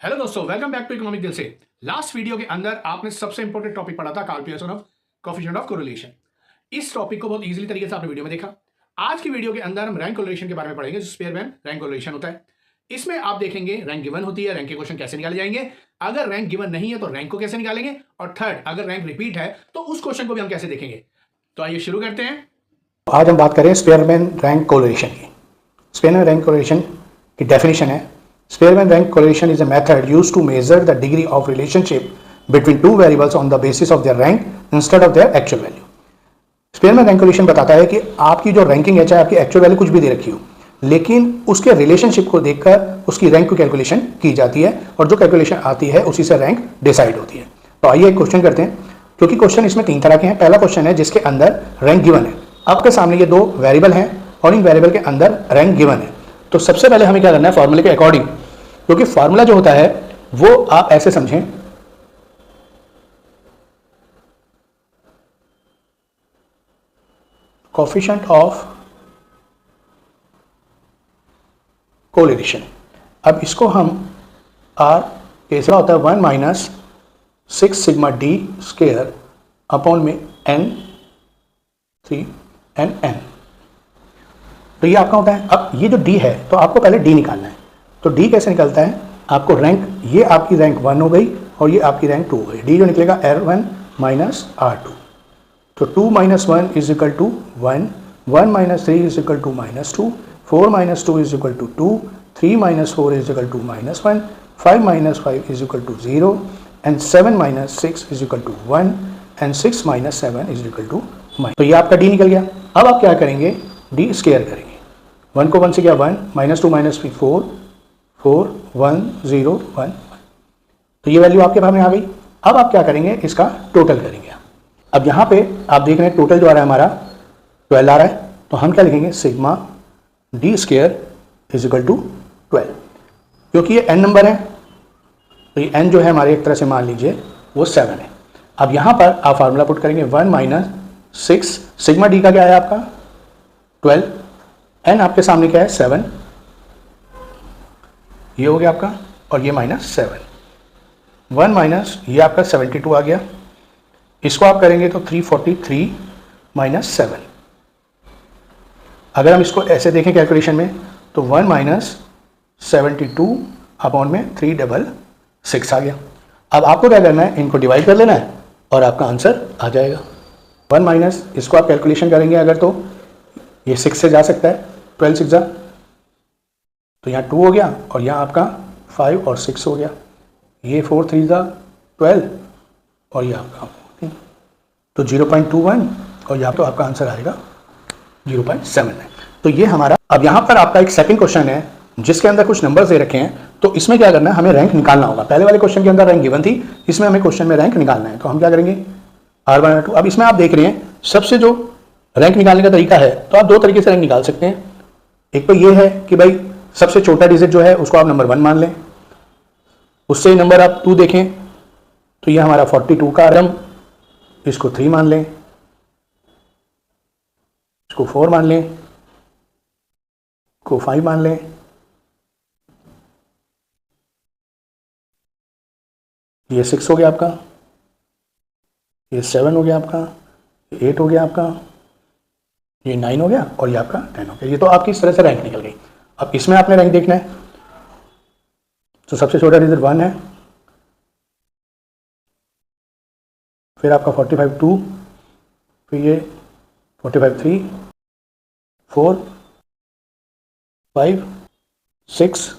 Hello दोस्तों, welcome back to economic दिल से। लास्ट वीडियो के अंदर आपने सबसे इंपॉर्टेंट टॉपिक पढ़ा था, Karl Pearson of coefficient of correlation. इस टॉपिक को बहुत इजीली तरीके से आपने वीडियो में देखा। आज की वीडियो के अंदर हम रैंक कोरिलेशन के बारे में पढ़ेंगे, जो स्पेयरमैन रैंक कोरिलेशन होता है। इसमें आप देखेंगे रैंक गिवन होती है, रैंक के क्वेश्चन कैसे निकाले जाएंगे, अगर रैंक गिवन नहीं है तो रैंक को कैसे निकालेंगे, और थर्ड अगर रैंक रिपीट है तो उस क्वेश्चन को भी हम कैसे देखेंगे। तो आइए शुरू करते हैं। आज हम बात करें स्पेयरमैन रैंक कोरिलेशन की। स्पेयरमैन रैंक कोरिलेशन की डेफिनेशन है, Spearman rank correlation is a method used to measure the degree of relationship between two variables on the basis of their rank instead of their actual value. Spearman rank correlation बताता है कि आपकी जो ranking है, चाहे आपकी actual value कुछ भी दे रखी हो, लेकिन उसके रिलेशनशिप को देखकर उसकी रैंक की कैलकुलेशन की जाती है, और जो कैलकुलेशन आती है उसी से रैंक डिसाइड होती है। तो आइए एक क्वेश्चन करते हैं, क्योंकि क्वेश्चन इसमें तीन तरह के हैं। पहला क्वेश्चन है जिसके अंदर रैंक गिवन है। आपके सामने ये दो वेरिएबल हैं और इन वेरिएबल के अंदर रैंक गिवन है। तो सबसे पहले हमें क्या करना है, फॉर्मूले के अकॉर्डिंग, क्योंकि फॉर्मूला जो होता है वो आप ऐसे समझें, कोएफिशिएंट ऑफ कोरिलेशन। अब इसको हम आर कैसे होता है 1 minus 6 sigma D square upon में n 3 n। तो ये आपका होता है। अब ये जो d है तो आपको पहले d निकालना है। तो d कैसे निकलता है, आपको रैंक, ये आपकी रैंक 1 हो गई और ये आपकी रैंक 2 हो गई। d जो निकलेगा R1 माइनस R2। तो 2 minus 1 is equal to 1, 1 minus 3 is equal to minus 2, 4 minus 2 is equal to 2, 3 minus 4 is equal to minus 1, 5 minus 5 is equal to 0, and 7 minus 6 is equal to 1, and 6 minus 7 is equal to minus. तो ये आपका d निकल गया। अब आप क्या करेंगे, d square करेंगे। 1 को 1 से गया 1, माइनस 2 माइनस 3 4, 4 1 0 1। तो ये वैल्यू आपके सामने आ गई। अब आप क्या करेंगे, इसका टोटल करेंगे। अब यहाँ पे आप देख रहे हैं टोटल जो आ रहा है हमारा 12 आ रहा है। तो हम क्या लिखेंगे, sigma D square is equal to 12। क्योंकि ये n नंबर है तो ये n जो है हमारे एक तरह से मान लीजिए वो 7 है। अब यहाँ पर आप फार्मूला पुट करेंगे 1 माइनस 6, सिग्मा डी का क्या है आपका 12, n आपके सामने क्या है 7, ये हो गया आपका, और ये माइनस 7, 1 माइनस ये आपका 72 आ गया। इसको आप करेंगे तो 343 माइनस 7। अगर हम इसको ऐसे देखें कैलकुलेशन में तो 1 माइनस 72 अपॉन में 366 आ गया। अब आपको क्या करना है, इनको डिवाइड कर लेना है और आपका आंसर आ जाएगा। 1 माइनस इसको आप कैलकुलेशन करेंगे अगर तो ये 6 से जा सकता है, 12 6 जा, तो यहाँ 2 हो गया और यहाँ आपका 5 और 6 हो गया। ये 4 3 जा 12 और ये आपका 14, तो 0.21, और यहाँ तो आपका आंसर आएगा 0.7 है। तो ये हमारा। अब यहाँ पर आपका एक सेकंड क्वेश्चन है जिसके अंदर कुछ नंबर्स दे रखे हैं। तो इसमें क्या करना है, हमें रैंक निकालना होगा। पहले वाले क्वेश्चन के अंदर रैंक गिवन थी, इसमें हमें क्वेश्चन में रैंक निकालना है। तो हम क्या करेंगे, R1 R2। अब इसमें आप देख रहे हैं सबसे जो रैंक निकालने का तरीका है, तो आप दो तरीके से रैंक निकाल सकते हैं। एक तो ये है कि भाई सबसे छोटा डिजिट जो है उसको आप नंबर 1 मान लें, उससे नंबर आप 2 देखें तो ये हमारा 42 का आरम, इसको 3 मान लें, इसको 4 मान लें, इसको 5 मान लें, ये 6 हो गया आपका, ये 7 हो गया आपका, ये 8 हो गया आपका, ये 9 हो गया, और ये आपका 10 हो गया। ये तो आपकी इस तरह से रैंक निकल गई। अब इसमें आपने रैंक देखना है, तो सबसे छोटा डिजिट 1 है, फिर आपका 45 2, फिर ये 45 3, 4 5 6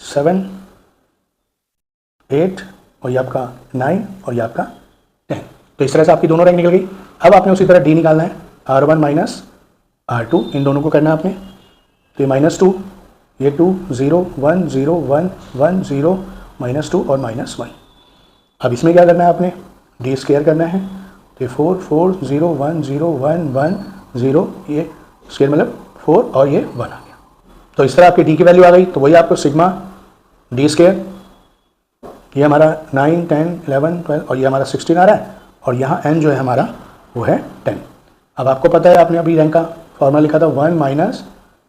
7 8, और ये आपका 9, और ये आपका 10। तो इस तरह से आपकी दोनों रैंक निकल गई। अब आपने उसी तरह डी निकालना है, R1 माइनस R2, इन दोनों को करना है आपने। तो ये -2, ये 2 0 1 0 1 1 0 -2 और -1। अब इसमें क्या करना है आपने, डी स्क्वायर करना है। तो 4 4 0 1 0 1 1 0, ये स्क्वायर मतलब 4, और ये 1 आ गया। तो इस तरह आपकी डी की वैल्यू आ गई। तो वही आपको सिग्मा डी स्क्वायर, ये हमारा 9 10 11 12, और ये हमारा 16 आ रहा है, और यहाँ n जो है हमारा वो है 10। अब आपको पता है, आपने अभी रैंक का फॉर्मूला लिखा था 1 minus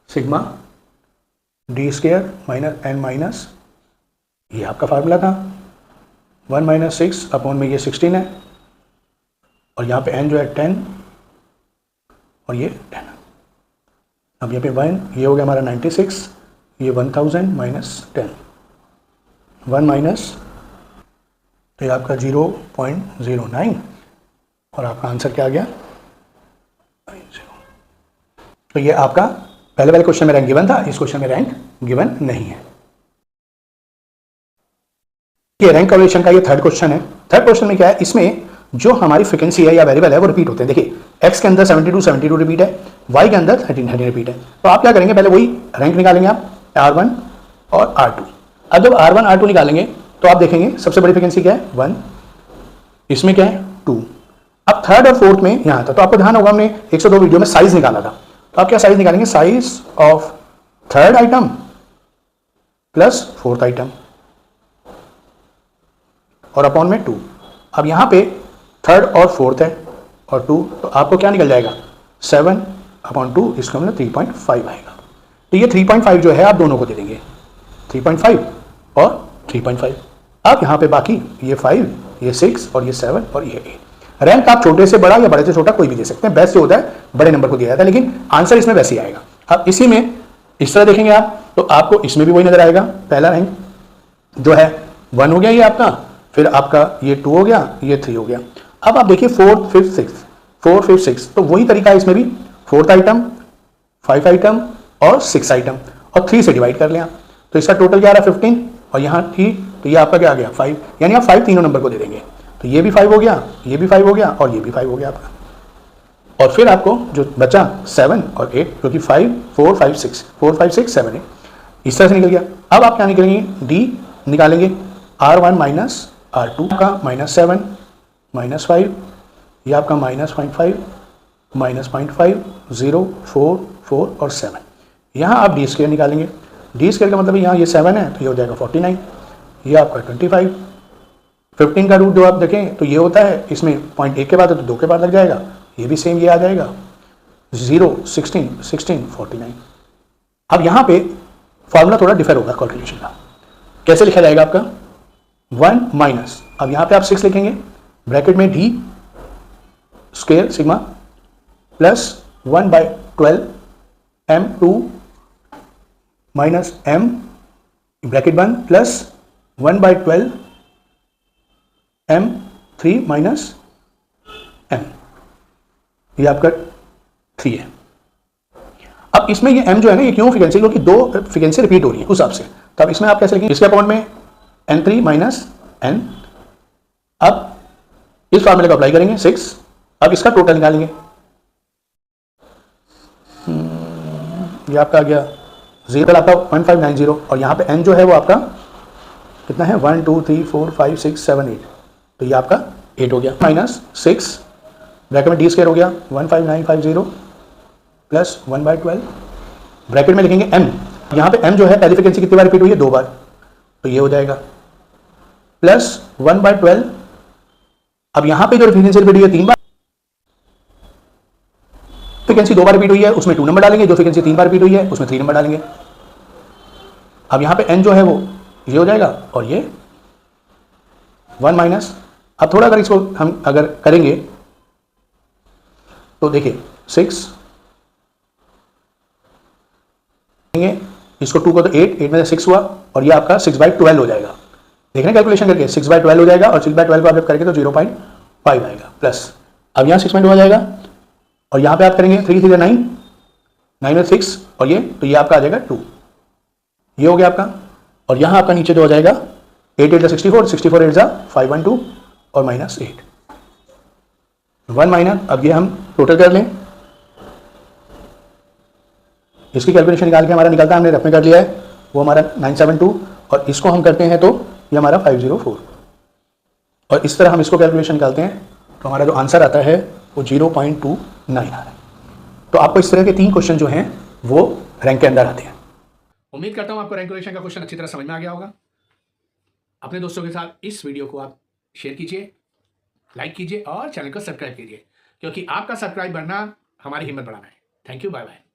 sigma D square minus n minus ये आपका फार्मूला था। 1 माइनस 6 अपॉन में ये 16 है, और यहाँ पे n जो है 10 और ये 10। अब यहाँ पे 1, ये हो गया हमारा 96, ये 1000 माइनस 10, 1 माइनस, तो ये आपका 0.09 और आपका आंसर क्या आ गया 0। तो ये आपका पहले वाले क्वेश्चन में रैंक गिवन था, इस क्वेश्चन में रैंक गिवन नहीं है। ये रैंक कैलकुलेशन का ये थर्ड क्वेश्चन है। थर्ड क्वेश्चन में क्या है, इसमें जो हमारी फ्रीक्वेंसी है या वेरिएबल है वो रिपीट होते हैं। देखिए x के अंदर 72 रिपीट है, y के अंदर 13 रिपीट है। तो आप क्या करेंगे, पहले वही रैंक निकालेंगे आप R1 और R2। अब जब R1 R2 निकालेंगे तो आप देखेंगे सबसे बड़ी फ्रीक्वेंसी क्या है 1, इसमें क्या है 2। अब थर्ड और फोर्थ में यहाँ था, तो आपको ध्यान होगा हमने 102 वीडियो में साइज निकाला था। तो आप क्या साइज निकालेंगे, size of third item plus fourth item और अपॉन में 2। अब यहाँ पे थर्ड और फोर्थ है और 2, तो आपको क्या निकल जाएगा 7/2, इसका मतलब 3.5 आएगा। तो ये 3.5 जो है आप दोनों को दे देंगे, 3.5 और 3.5। अब यहाँ पे बाकी ये 5, ये 6 और ये 7 और ये 8। रैंक आप छोटे से बड़ा या बड़े से छोटा कोई भी दे सकते हैं, बेस्ट जो होता है बड़े नंबर को दिया जाता है, लेकिन आंसर इसमें वैसे ही आएगा। अब इसी में इस तरह देखेंगे आप तो आपको इसमें भी वही नजर आएगा। पहला रैंक जो है 1 हो गया ये आपका, फिर आपका ये 2 हो गया, ये 3 हो गया। अब आप देखिए 4th 5th 6th, 4 5 6, तो वही तरीका है इसमें भी, 4th आइटम 5 आइटम और 6 आइटम और 3 से डिवाइड कर लें आप, तो इसका टोटल क्या आ रहा है 15 और यहाँ 3, तो ये आपका क्या आ गया 5, यानी आप 5 तीनों नंबर को दे देंगे। तो ये भी 5 हो गया, ये भी 5 हो गया और ये भी 5 हो गया आपका। और फिर आपको जो बचा 7 और 8, क्योंकि 5 4 5 6 4 5 6 7 8 इस तरह से निकल गया। अब आप क्या निकलेंगे, डी निकालेंगे, R1 माइनस R2 का -7 -5, ये आपका -0.5 -0.5 0 4 4 और 7। यहाँ आप डी स्क्वायर निकालेंगे, डी स्क्वायर का मतलब यहाँ ये 7 है तो ये हो जाएगा 49, ये आपका 25। 15 का रूट जो आप देखें तो ये होता है, इसमें 0.1 के बाद है तो 2 के बाद लग जाएगा, ये भी सेम ये आ जाएगा 0 16 16 49। अब यहाँ पे फॉर्मूला थोड़ा डिफर होगा कैलकुलेशन का, कैसे लिखा जाएगा आपका 1 माइनस, अब यहाँ पे आप 6 लिखेंगे, ब्रैकेट में D square sigma plus 1/12 m2 minus m bracket बंद प्लस 1/12 m3 माइनस m, ये आपका 3 है। अब इसमें ये m जो है ना, ये क्यों फ्रीक्वेंसी, क्योंकि 2 फ्रीक्वेंसी रिपीट हो रही है उस हिसाब से। तब इसमें आप कैसे लिखेंगे, इसके अपॉन में n3 माइनस n। अब इस फॉर्मूले को अप्लाई करेंगे 6, अब इसका टोटल निकालेंगे, ये आपका आ गया 0 आपका 1590 और यहाँ पे n जो है वो आपका कितना है 1 2 3 4 5 6 7 8, तो ये आपका 8 हो गया माइनस 6 ब्रैकेट में डी स्क्वायर हो गया 15950 प्लस 1/12 ब्रैकेट में लिखेंगे m, यहाँ पे m जो है पहली फ्रीक्वेंसी कितनी बार रिपीट हुई है 2 बार, तो ये हो जाएगा प्लस 1/12। अब यहाँ पे जो फ्रीक्वेंसी रिपीट हुई है 3 बार, फ्रीक्वेंसी 2 बार रिपीट हुई है उसमें 2 नंबर डालेंगे, जो फ्रीक्वेंसी 3 बार रिपीट हुई है उसमें 3 नंबर डालेंगे। अब यहाँ पे n जो है वो ये हो जाएगा और ये 1 माइनस। अब थोड़ा अगर इसको हम अगर करेंगे तो देखिए 6 इसको 2 को तो 8 में से 6 हुआ और ये आपका 6/12 हो जाएगा। देख रहे हैं कैलकुलेशन करके 6/12 हो जाएगा और 6/12 को आप जब करेंगे तो 0.5 आएगा प्लस। अब यहाँ 6.2 आ जाएगा और यहाँ पे आप करेंगे 3 3 9 9 में 6 और ये, तो ये आपका आ जाएगा 2, ये हो गया आपका। और यहाँ आपका नीचे जो हो जाएगा 8 8 64 64 8 512 और -8 1 माइनस। अब ये हम टोटल कर लें, इसकी कैलकुलेशन निकाल के हमारा निकलता है, हमने रफ में कर लिया है, वो हमारा 972 और इसको हम करते हैं तो ये हमारा 504 और इस तरह हम इसको कैलकुलेशन निकालते हैं तो हमारा जो आंसर आता है वो 0.29 आ रहा है। तो आपको इस तरह के 3 क्वेश्चन जो हैं वो रैंक के अंदर आते हैं। उम्मीद करता हूं आपको रैंक कैलकुलेशन का क्वेश्चन अच्छी तरह समझ में आ गया होगा। अपने दोस्तों के साथ इस वीडियो को आप शेयर कीजिए, लाइक कीजिए और चैनल को सब्सक्राइब कीजिए, क्योंकि आपका सब्सक्राइब बढ़ना हमारी हिम्मत बढ़ाना है। Thank you, bye bye.